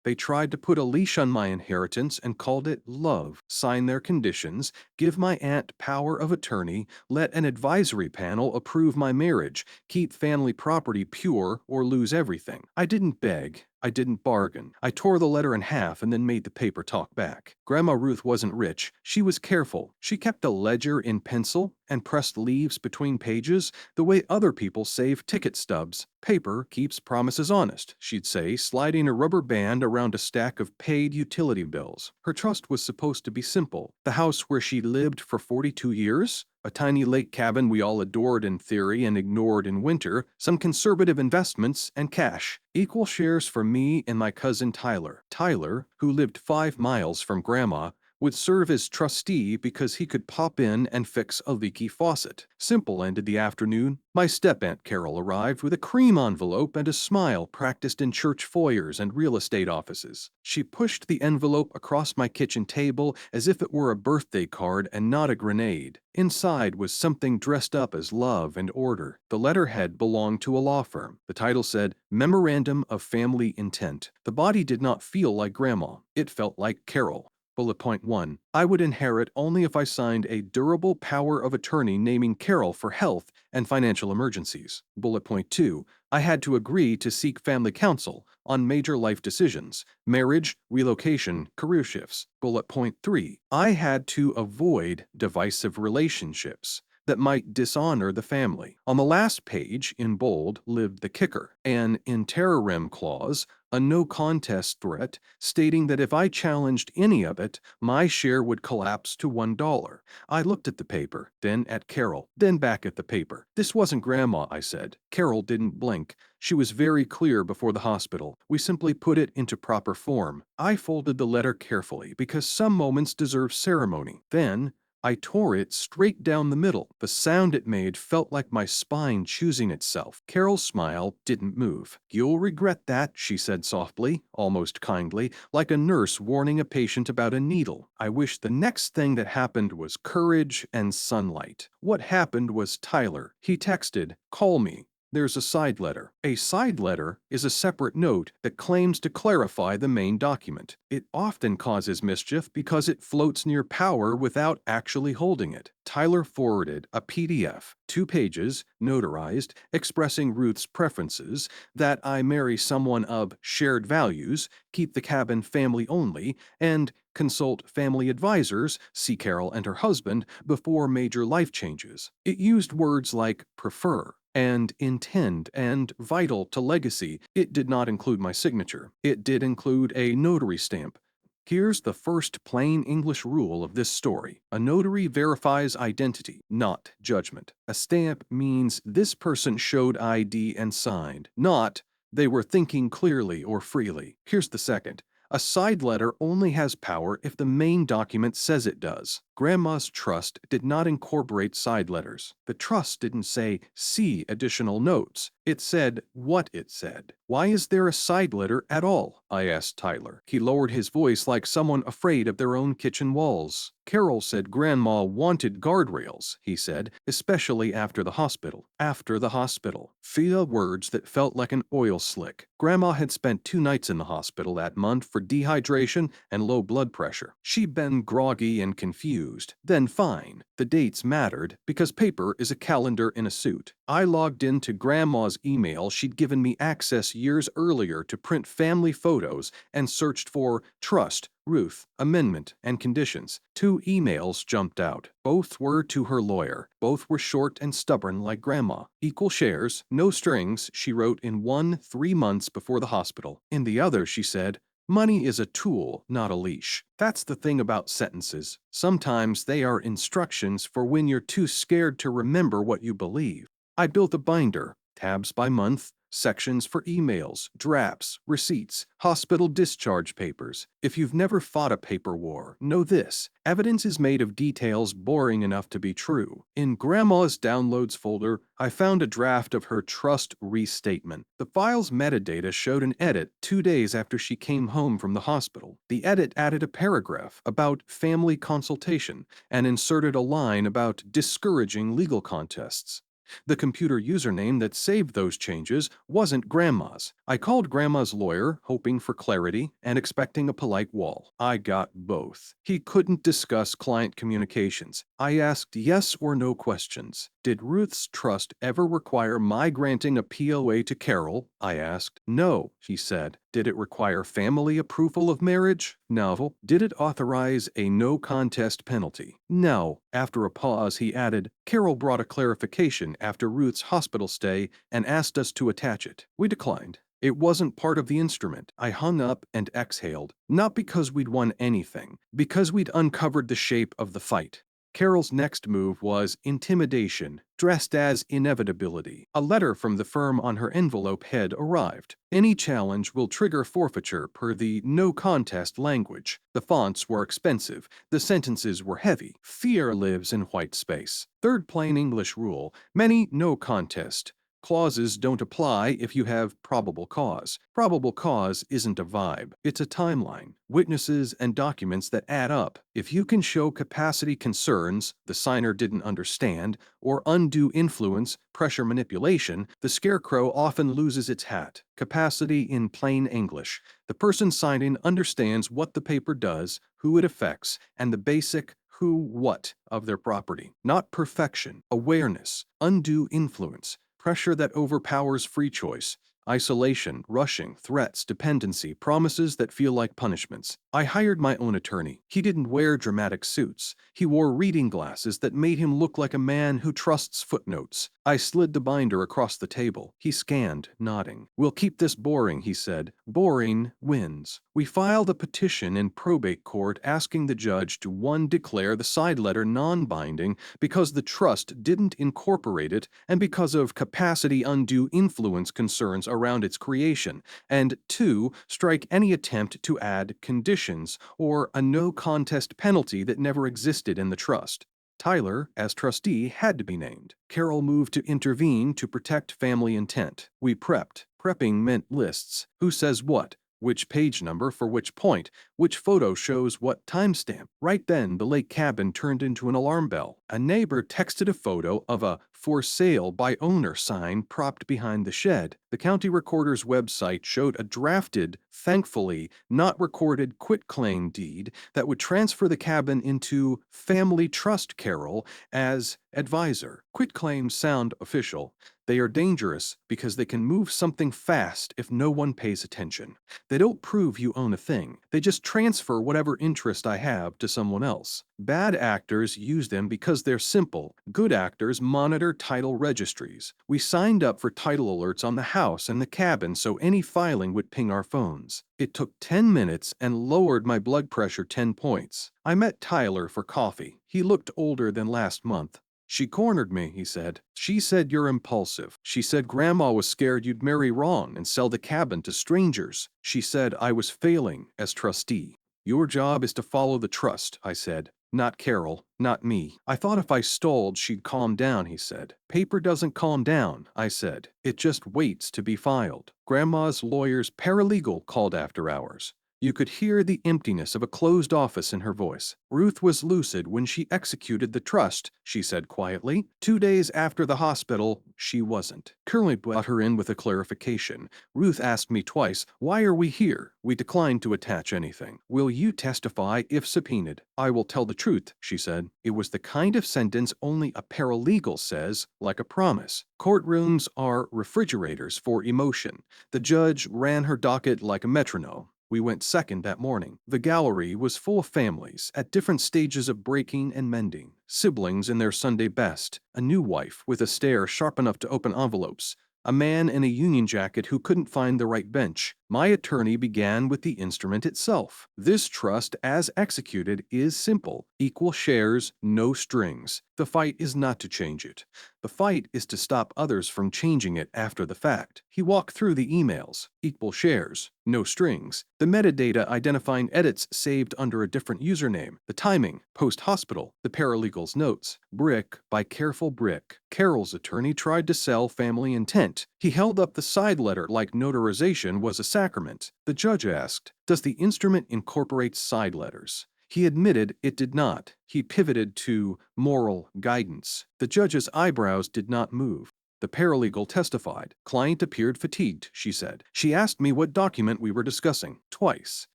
They tried to put a leash on my inheritance and called it love. Sign their conditions, give my aunt power of attorney, let an advisory panel approve my marriage, keep family property pure or lose everything. I didn't beg. I didn't bargain. I tore the letter in half and then made the paper talk back. Grandma Ruth wasn't rich. She was careful. She kept a ledger in pencil and pressed leaves between pages the way other people save ticket stubs. Paper keeps promises honest, she'd say, sliding a rubber band around a stack of paid utility bills. Her trust was supposed to be simple. The house where she lived for 42 years? A tiny lake cabin we all adored in theory and ignored in winter, some conservative investments, and cash. Equal shares for me and my cousin Tyler. Tyler, who lived 5 miles from Grandma, would serve as trustee because he could pop in and fix a leaky faucet. Simple ended the afternoon. My step-aunt Carol arrived with a cream envelope and a smile practiced in church foyers and real estate offices. She pushed the envelope across my kitchen table as if it were a birthday card and not a grenade. Inside was something dressed up as love and order. The letterhead belonged to a law firm. The title said, Memorandum of Family Intent. The body did not feel like Grandma. It felt like Carol. Bullet point 1. I would inherit only if I signed a durable power of attorney naming Carol for health and financial emergencies. Bullet point 2. I had to agree to seek family counsel on major life decisions, marriage, relocation, career shifts. Bullet point 3. I had to avoid divisive relationships that might dishonor the family. On the last page, in bold, lived the kicker, an in terrorem clause, a no contest threat stating that if I challenged any of it, my share would collapse to $1. I looked at the paper, then at Carol, then back at the paper. This wasn't Grandma, I said. Carol didn't blink. She was very clear before the hospital. We simply put it into proper form. I folded the letter carefully because some moments deserve ceremony. Then I tore it straight down the middle. The sound it made felt like my spine choosing itself. Carol's smile didn't move. You'll regret that, she said softly, almost kindly, like a nurse warning a patient about a needle. I wish the next thing that happened was courage and sunlight. What happened was Tyler. He texted, "Call me." There's a side letter. A side letter is a separate note that claims to clarify the main document. It often causes mischief because it floats near power without actually holding it. Tyler forwarded a PDF, 2 pages, notarized, expressing Ruth's preferences, that I marry someone of shared values, keep the cabin family only, and consult family advisors, see Carol and her husband, before major life changes. It used words like prefer and intend and vital to legacy. It did not include my signature. It did include a notary stamp. Here's the first plain English rule of this story. A notary verifies identity, not judgment. A stamp means this person showed ID and signed, not they were thinking clearly or freely. Here's the second. A side letter only has power if the main document says it does. Grandma's trust did not incorporate side letters. The trust didn't say, see additional notes. It said what it said. Why is there a side letter at all? I asked Tyler. He lowered his voice like someone afraid of their own kitchen walls. Carol said Grandma wanted guardrails, he said, especially after the hospital. After the hospital. Few words that felt like an oil slick. Grandma had spent 2 nights in the hospital that month for dehydration and low blood pressure. She'd been groggy and confused. Then fine. The dates mattered because paper is a calendar in a suit. I logged into Grandma's email she'd given me access years earlier to print family photos and searched for trust, Ruth, amendment, and conditions. 2 emails jumped out. Both were to her lawyer. Both were short and stubborn like Grandma. Equal shares, no strings, she wrote in one 3 months before the hospital. In the other, she said, money is a tool, not a leash. That's the thing about sentences. Sometimes they are instructions for when you're too scared to remember what you believe. I built a binder, tabs by month, sections for emails, drafts, receipts, hospital discharge papers. If you've never fought a paper war, know this. Evidence is made of details boring enough to be true. In Grandma's downloads folder, I found a draft of her trust restatement. The file's metadata showed an edit 2 days after she came home from the hospital. The edit added a paragraph about family consultation and inserted a line about discouraging legal contests. The computer username that saved those changes wasn't Grandma's. I called Grandma's lawyer, hoping for clarity and expecting a polite wall. I got both. He couldn't discuss client communications. I asked yes or no questions. Did Ruth's trust ever require my granting a POA to Carol? I asked. No, he said. Did it require family approval of marriage? No. Did it authorize a no contest penalty? No. After a pause, he added, Carol brought a clarification after Ruth's hospital stay and asked us to attach it. We declined. It wasn't part of the instrument. I hung up and exhaled, not because we'd won anything, because we'd uncovered the shape of the fight. Carol's next move was intimidation, dressed as inevitability. A letter from the firm on her envelope had arrived. Any challenge will trigger forfeiture per the no contest language. The fonts were expensive. The sentences were heavy. Fear lives in white space. Third plain English rule, many no contest clauses don't apply if you have probable cause. Probable cause isn't a vibe, it's a timeline, witnesses and documents that add up. If you can show capacity concerns, the signer didn't understand, or undue influence, pressure manipulation, the scarecrow often loses its hat. Capacity in plain English. The person signing understands what the paper does, who it affects, and the basic who, what of their property. Not perfection, awareness, undue influence, pressure that overpowers free choice, isolation, rushing, threats, dependency, promises that feel like punishments. I hired my own attorney. He didn't wear dramatic suits. He wore reading glasses that made him look like a man who trusts footnotes. I slid the binder across the table. He scanned, nodding. We'll keep this boring, he said. Boring wins. We filed a petition in probate court asking the judge to 1. Declare the side letter non-binding because the trust didn't incorporate it and because of capacity undue influence concerns around its creation, and 2. Strike any attempt to add conditions or a no contest penalty that never existed in the trust. Tyler, as trustee, had to be named. Carol moved to intervene to protect family intent. We prepped. Prepping meant lists. Who says what? Which page number for which point? Which photo shows what timestamp? Right then, the lake cabin turned into an alarm bell. A neighbor texted a photo of a "For Sale by Owner" sign propped behind the shed. The county recorder's website showed a drafted, thankfully not recorded quitclaim deed that would transfer the cabin into Family Trust Carol as advisor. Quitclaims sound official. They are dangerous because they can move something fast if no one pays attention. They don't prove you own a thing. They just transfer whatever interest I have to someone else. Bad actors use them because they're simple. Good actors monitor title registries. We signed up for title alerts on the house and the cabin so any filing would ping our phones. It took 10 minutes and lowered my blood pressure 10 points. I met Tyler for coffee. He looked older than last month. She cornered me, he said. She said you're impulsive. She said Grandma was scared you'd marry wrong and sell the cabin to strangers. She said I was failing as trustee. Your job is to follow the trust, I said. Not Carol, not me. I thought if I stalled, she'd calm down, he said. Paper doesn't calm down, I said. It just waits to be filed. Grandma's lawyer's paralegal called after hours. You could hear the emptiness of a closed office in her voice. Ruth was lucid when she executed the trust, she said quietly. 2 days after the hospital, she wasn't. Curly brought her in with a clarification. Ruth asked me twice, why are we here? We declined to attach anything. Will you testify if subpoenaed? I will tell the truth, she said. It was the kind of sentence only a paralegal says, like a promise. Courtrooms are refrigerators for emotion. The judge ran her docket like a metronome. We went second that morning. The gallery was full of families at different stages of breaking and mending. Siblings in their Sunday best, a new wife with a stare sharp enough to open envelopes, a man in a union jacket who couldn't find the right bench. My attorney began with the instrument itself. This trust, as executed, is simple. Equal shares, no strings. The fight is not to change it. The fight is to stop others from changing it after the fact. He walked through the emails. Equal shares, no strings. The metadata identifying edits saved under a different username. The timing, post-hospital. The paralegal's notes. Brick by careful brick. Carol's attorney tried to sell family intent. He held up the side letter like notarization was a sacrament. The judge asked, does the instrument incorporate side letters? He admitted it did not. He pivoted to moral guidance. The judge's eyebrows did not move. The paralegal testified. Client appeared fatigued, she said. She asked me what document we were discussing, twice.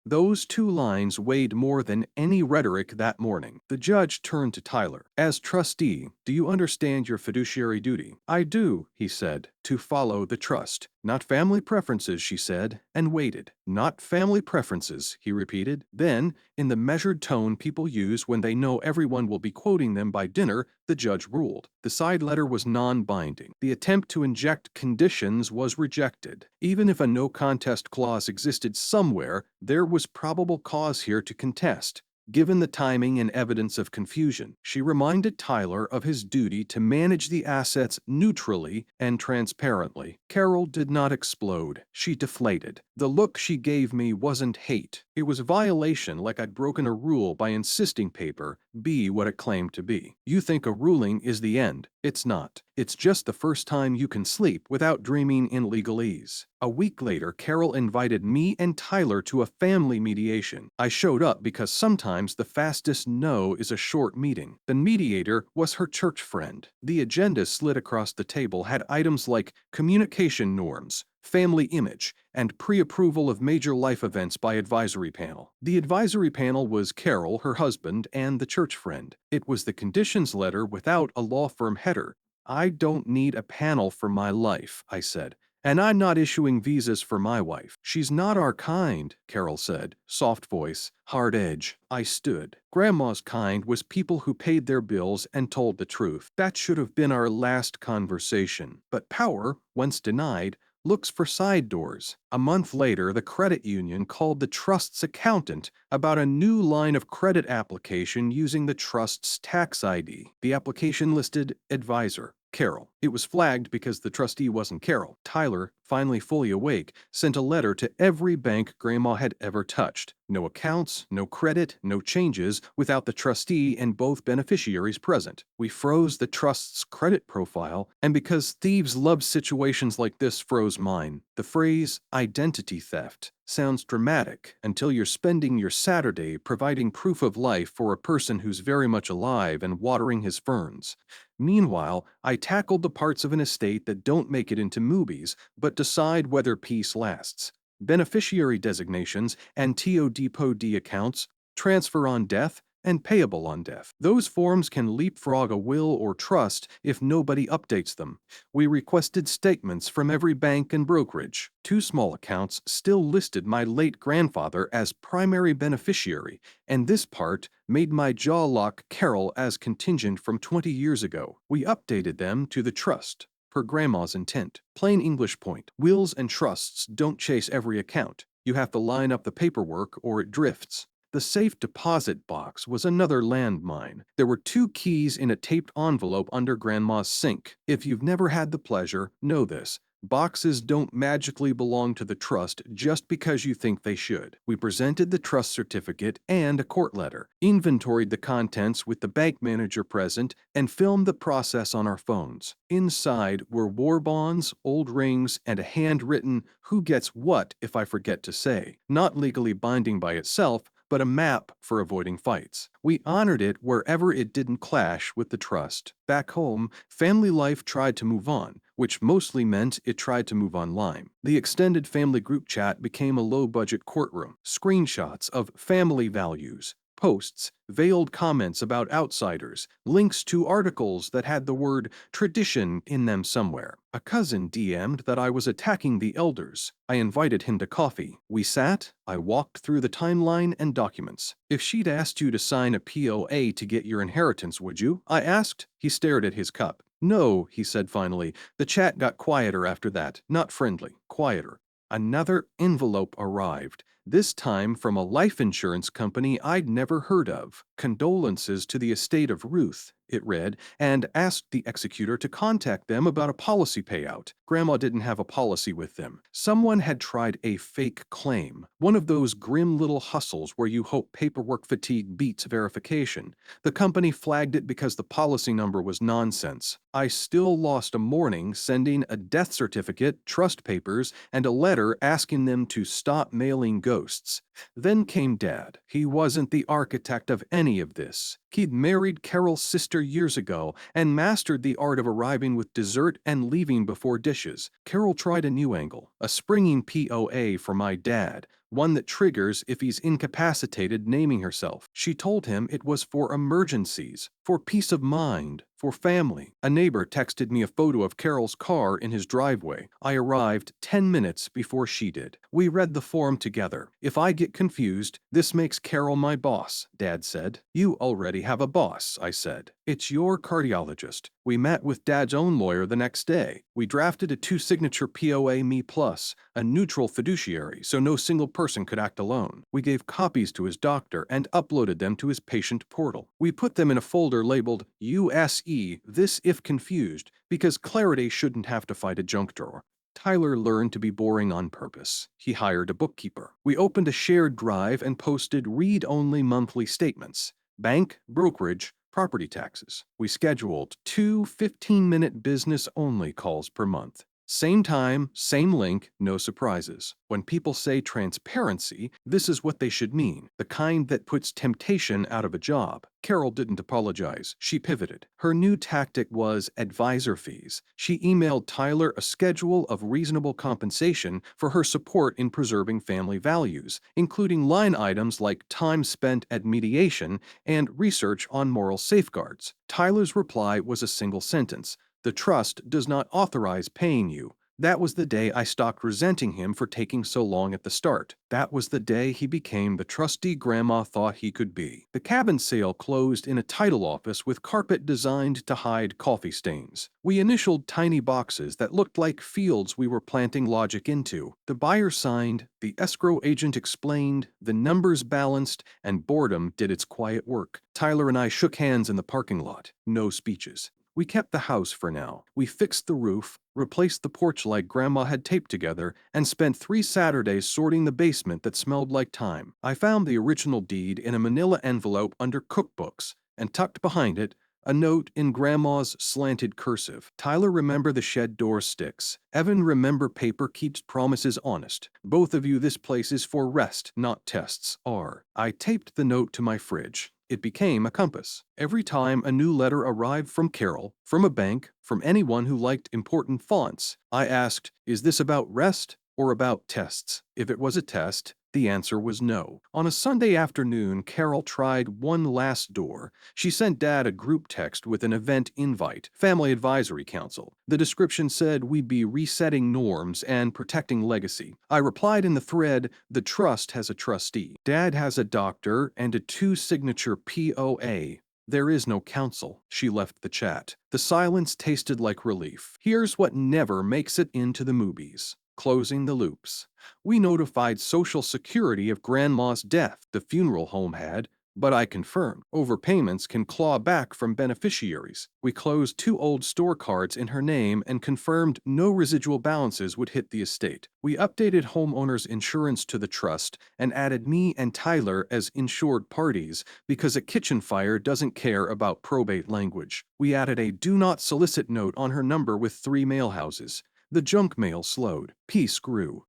Those 2 lines weighed more than any rhetoric that morning. The judge turned to Tyler. As trustee, do you understand your fiduciary duty? I do, he said, to follow the trust. Not family preferences, she said, and waited. Not family preferences, he repeated. Then, in the measured tone people use when they know everyone will be quoting them by dinner, the judge ruled. The side letter was non-binding. The attempt to inject conditions was rejected. Even if a no-contest clause existed somewhere, there was probable cause here to contest. Given the timing and evidence of confusion, she reminded Tyler of his duty to manage the assets neutrally and transparently. Carol did not explode. She deflated. The look she gave me wasn't hate. It was violation, like I'd broken a rule by insisting paper be what it claimed to be. You think a ruling is the end. It's not. It's just the first time you can sleep without dreaming in legalese. A week later, Carol invited me and Tyler to a family mediation. I showed up because sometimes the fastest no is a short meeting. The mediator was her church friend. The agenda slid across the table had items like communication norms, family image, and pre-approval of major life events by advisory panel. The advisory panel was Carol, her husband, and the church friend. It was the conditions letter without a law firm header. I don't need a panel for my life, I said. And I'm not issuing visas for my wife. She's not our kind, Carol said. Soft voice, hard edge. I stood. Grandma's kind was people who paid their bills and told the truth. That should have been our last conversation. But power, once denied, looks for side doors. A month later, the credit union called the trust's accountant about a new line of credit application using the trust's tax ID. The application listed advisor, Carol. It was flagged because the trustee wasn't Carol. Tyler, finally fully awake, sent a letter to every bank Grandma had ever touched. No accounts, no credit, no changes without the trustee and both beneficiaries present. We froze the trust's credit profile, and because thieves love situations like this, froze mine. The phrase identity theft sounds dramatic until you're spending your Saturday providing proof of life for a person who's very much alive and watering his ferns. Meanwhile, I tackled the parts of an estate that don't make it into movies, but decide whether peace lasts. Beneficiary designations and TOD/POD accounts, transfer on death, and payable on death. Those forms can leapfrog a will or trust if nobody updates them. We requested statements from every bank and brokerage. 2 small accounts still listed my late grandfather as primary beneficiary, and this part made my jaw lock Carol as contingent from 20 years ago. We updated them to the trust, per Grandma's intent. Plain English point. Wills and trusts don't chase every account. You have to line up the paperwork or it drifts. The safe deposit box was another landmine. There were 2 keys in a taped envelope under Grandma's sink. If you've never had the pleasure, know this. Boxes don't magically belong to the trust just because you think they should. We presented the trust certificate and a court letter, inventoried the contents with the bank manager present, and filmed the process on our phones. Inside were war bonds, old rings, and a handwritten "Who gets what if I forget to say," not legally binding by itself, but a map for avoiding fights. We honored it wherever it didn't clash with the trust. Back home, family life tried to move on, which mostly meant it tried to move online. The extended family group chat became a low-budget courtroom. Screenshots of family values, posts, veiled comments about outsiders, links to articles that had the word tradition in them somewhere. A cousin DM'd that I was attacking the elders. I invited him to coffee. We sat, I walked through the timeline and documents. If she'd asked you to sign a POA to get your inheritance, would you? I asked. He stared at his cup. No, he said finally. The chat got quieter after that. Not friendly, quieter. Another envelope arrived, this time from a life insurance company I'd never heard of. Condolences to the estate of Ruth, it read, and asked the executor to contact them about a policy payout. Grandma didn't have a policy with them. Someone had tried a fake claim, one of those grim little hustles where you hope paperwork fatigue beats verification. The company flagged it because the policy number was nonsense. I still lost a morning sending a death certificate, trust papers, and a letter asking them to stop mailing ghosts. Then came Dad. He wasn't the architect of any of this. He'd married Carol's sister years ago and mastered the art of arriving with dessert and leaving before dishes. Carol tried a new angle, a springing POA for my dad, one that triggers if he's incapacitated naming herself. She told him it was for emergencies, for peace of mind, for family. A neighbor texted me a photo of Carol's car in his driveway. I arrived 10 minutes before she did. We read the form together. If I get confused, this makes Carol my boss, Dad said. You already have a boss, I said. It's your cardiologist. We met with Dad's own lawyer the next day. We drafted a 2-signature POA Me Plus, a neutral fiduciary so no single person could act alone. We gave copies to his doctor and uploaded them to his patient portal. We put them in a folder labeled USE, this if confused, because clarity shouldn't have to fight a junk drawer. Tyler learned to be boring on purpose. He hired a bookkeeper. We opened a shared drive and posted read-only monthly statements. Bank, brokerage, property taxes. We scheduled 2 15-minute business-only calls per month. Same time, same link, no surprises. When people say transparency, this is what they should mean, the kind that puts temptation out of a job. Carol didn't apologize. She pivoted. Her new tactic was advisor fees. She emailed Tyler a schedule of reasonable compensation for her support in preserving family values, including line items like time spent at mediation and research on moral safeguards. Tyler's reply was a single sentence. The trust does not authorize paying you. That was the day I stopped resenting him for taking so long at the start. That was the day he became the trustee Grandma thought he could be. The cabin sale closed in a title office with carpet designed to hide coffee stains. We initialed tiny boxes that looked like fields we were planting logic into. The buyer signed, the escrow agent explained, the numbers balanced, and boredom did its quiet work. Tyler and I shook hands in the parking lot. No speeches. We kept the house for now. We fixed the roof, replaced the porch light Grandma had taped together, and spent 3 Saturdays sorting the basement that smelled like time. I found the original deed in a manila envelope under cookbooks, and tucked behind it, a note in Grandma's slanted cursive. Tyler, remember the shed door sticks. Evan, remember paper keeps promises honest. Both of you, this place is for rest, not tests. R. I taped the note to my fridge. It became a compass. Every time a new letter arrived from Carol, from a bank, from anyone who liked important fonts, I asked, is this about rest or about tests? If it was a test, the answer was no. On a Sunday afternoon, Carol tried one last door. She sent Dad a group text with an event invite, Family Advisory Council. The description said we'd be resetting norms and protecting legacy. I replied in the thread, the trust has a trustee. Dad has a doctor and a 2-signature POA. There is no counsel. She left the chat. The silence tasted like relief. Here's what never makes it into the movies. Closing the loops. We notified Social Security of Grandma's death. The funeral home had, but I confirmed, overpayments can claw back from beneficiaries. We closed 2 old store cards in her name and confirmed no residual balances would hit the estate. We updated homeowners' insurance to the trust and added me and Tyler as insured parties because a kitchen fire doesn't care about probate language. We added a do not solicit note on her number with 3 mailhouses. The junk mail slowed. Peace grew.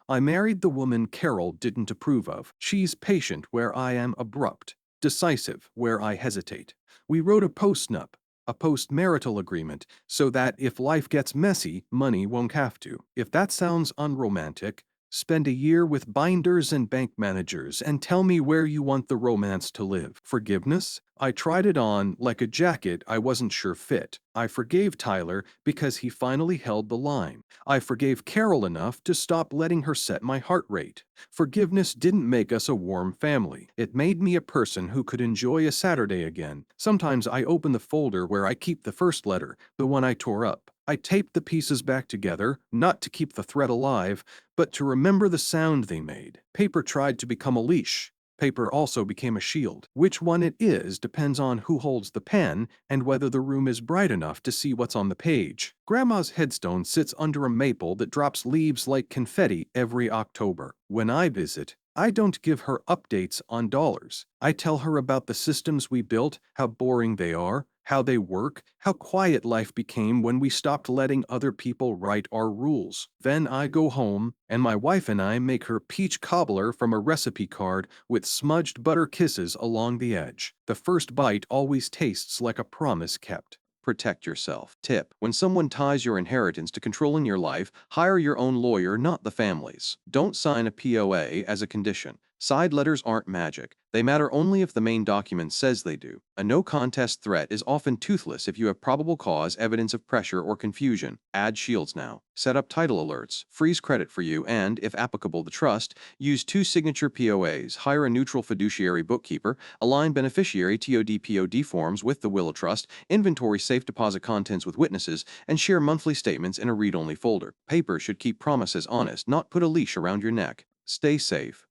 I married the woman Carol didn't approve of. She's patient where I am abrupt, decisive where I hesitate. We wrote a postnup, a post-marital agreement, so that if life gets messy, money won't have to. If that sounds unromantic, spend a year with binders and bank managers and tell me where you want the romance to live. Forgiveness? I tried it on like a jacket I wasn't sure fit. I forgave Tyler because he finally held the line. I forgave Carol enough to stop letting her set my heart rate. Forgiveness didn't make us a warm family. It made me a person who could enjoy a Saturday again. Sometimes I open the folder where I keep the first letter, the one I tore up. I taped the pieces back together, not to keep the thread alive, but to remember the sound they made. Paper tried to become a leash. Paper also became a shield. Which one it is depends on who holds the pen and whether the room is bright enough to see what's on the page. Grandma's headstone sits under a maple that drops leaves like confetti every October. When I visit, I don't give her updates on dollars. I tell her about the systems we built, how boring they are, how they work, how quiet life became when we stopped letting other people write our rules. Then I go home, and my wife and I make her peach cobbler from a recipe card with smudged butter kisses along the edge. The first bite always tastes like a promise kept. Protect yourself. Tip: when someone ties your inheritance to controlling your life, hire your own lawyer, not the family's. Don't sign a POA as a condition. Side letters aren't magic. They matter only if the main document says they do. A no contest threat is often toothless if you have probable cause, evidence of pressure, or confusion. Add shields now. Set up title alerts. Freeze credit for you and, if applicable, the trust. Use 2 signature POAs. Hire a neutral fiduciary bookkeeper. Align beneficiary TOD/POD forms with the will of trust. Inventory safe deposit contents with witnesses. And share monthly statements in a read-only folder. Paper should keep promises honest, not put a leash around your neck. Stay safe.